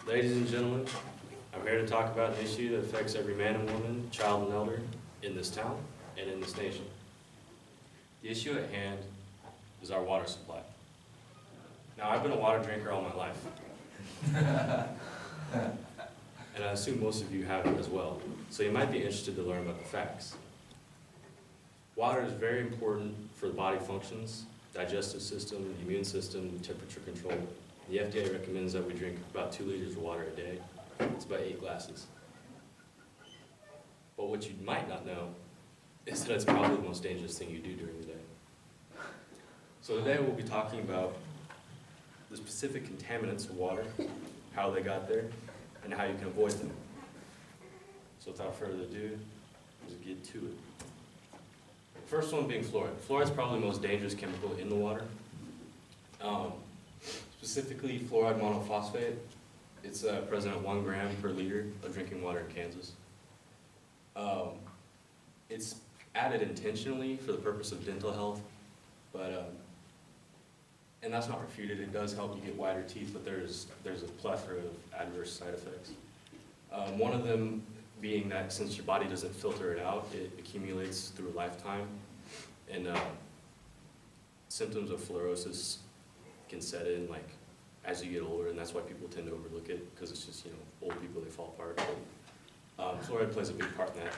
Ladies and gentlemen, I'm here to talk about an issue that affects every man and woman, child and elder in this town and in this nation. The issue at hand is our water supply. Now, I've been a water drinker all my life. And I assume most of you have as well. So you might be interested to learn about the facts. Water is very important for the body functions, digestive system, the immune system, temperature control. The FDA recommends that we drink about 2 liters of water a day. It's about 8 glasses. But what you might not know is that it's probably the most dangerous thing you do during the day. So today we'll be talking about the specific contaminants of water, how they got there, and how you can avoid them. So without further ado, let's get to it. The first one being fluoride. Fluoride is probably the most dangerous chemical in the water. Specifically fluoride monophosphate. It's present at 1 gram per liter of drinking water in Kansas. It's added intentionally for the purpose of dental health, but and that's not refuted. It does help you get whiter teeth, but there's a plethora of adverse side effects. One of them being that since your body doesn't filter it out, it accumulates through a lifetime, and symptoms of fluorosis can set in like as you get older, and that's why people tend to overlook it, because it's just, old people, they fall apart. Fluoride plays a big part in that.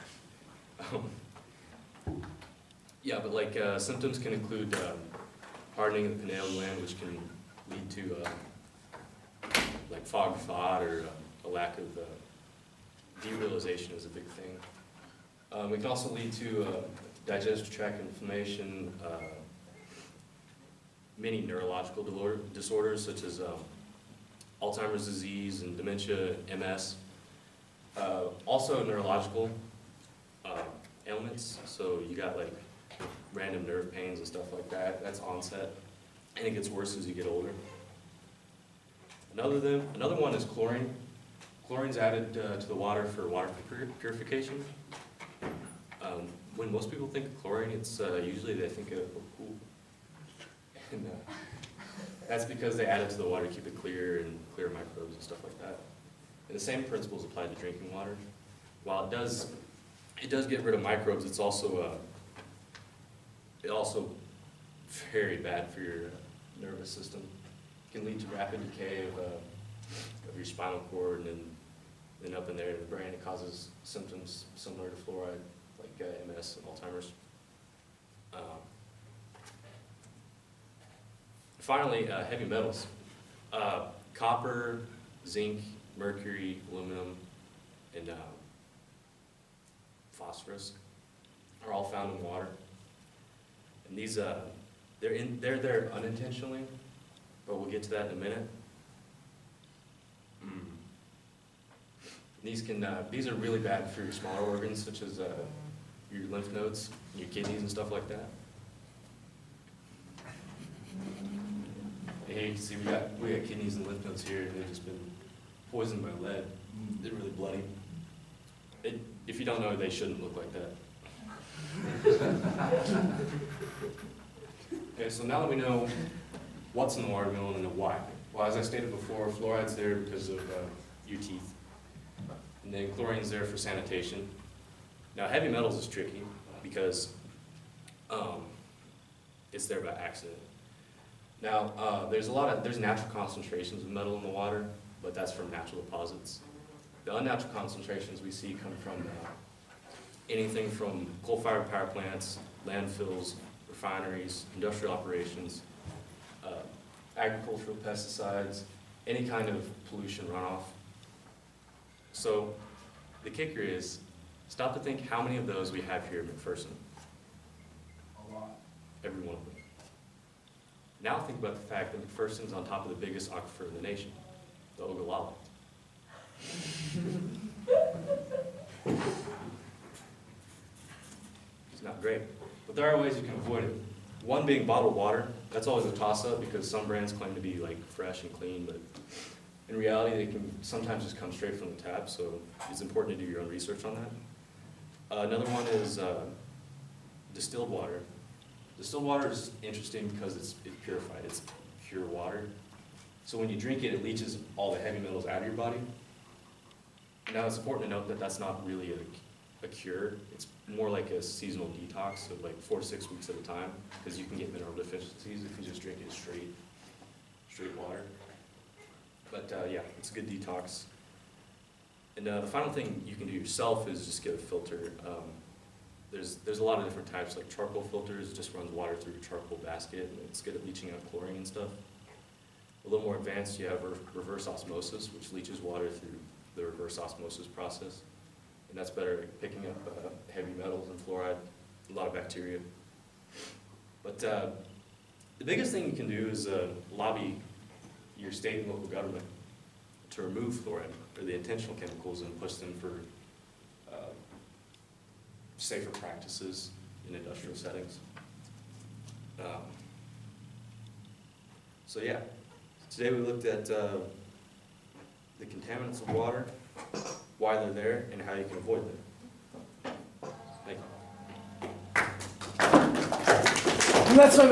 But symptoms can include hardening of the pineal gland, which can lead to like fog of thought, or a lack of derealization is a big thing. It can also lead to digestive tract inflammation, many neurological disorders such as Alzheimer's disease and dementia, MS. Also neurological ailments, so you got like random nerve pains and stuff like that. That's onset, and it gets worse as you get older. Another one is chlorine. Chlorine's added to the water for water purification. When most people think of chlorine, it's usually they think of a pool. And that's because they add it to the water to keep it clear and clear microbes and stuff like that. And the same principles apply to drinking water. While it does get rid of microbes, it's also very bad for your nervous system. It can lead to rapid decay of your spinal cord, and then up in there in the brain, it causes symptoms similar to fluoride, like MS and Alzheimer's. Finally, heavy metals. Copper, zinc, mercury, aluminum, and phosphorus are all found in water. And these, they're there unintentionally, but we'll get to that in a minute. These are really bad for your smaller organs, such as your lymph nodes, your kidneys, and stuff like that. Here you can see we got kidneys and lymph nodes here, and they've just been poisoned by lead. They're really bloody. If you don't know, they shouldn't look like that. Okay, so now that we know what's in the watermelon and why. Well, as I stated before, fluoride's there because of your teeth. And then chlorine's there for sanitation. Now, heavy metals is tricky because it's there by accident. Now, there's natural concentrations of metal in the water, but that's from natural deposits. The unnatural concentrations we see come from anything from coal-fired power plants, landfills, refineries, industrial operations, agricultural pesticides, any kind of pollution runoff. So the kicker is, stop to think how many of those we have here at McPherson. A lot. Every one of them. Now think about the fact that McPherson's on top of the biggest aquifer in the nation, the Ogallala. It's not great, but there are ways you can avoid it. One being bottled water. That's always a toss-up because some brands claim to be like fresh and clean, but in reality they can sometimes just come straight from the tap, so it's important to do your own research on that. Another one is distilled water. Distilled water is interesting because it's purified. It's pure water. So when you drink it, it leaches all the heavy metals out of your body. Now, it's important to note that that's not really a cure. It's more like a seasonal detox, so like 4 to 6 weeks at a time, because you can get mineral deficiencies if you just drink it straight water. But yeah, it's a good detox. And the final thing you can do yourself is just get a filter. There's a lot of different types, like charcoal filters, just runs water through a charcoal basket, and it's good at leaching out chlorine and stuff. A little more advanced, you have reverse osmosis, which leaches water through the reverse osmosis process. And that's better at picking up heavy metals and fluoride, a lot of bacteria. But the biggest thing you can do is lobby your state and local government to remove fluoride, or the intentional chemicals, and push them for safer practices in industrial settings. So yeah, today we looked at the contaminants of water, why they're there, and how you can avoid them. Thank you. And that's what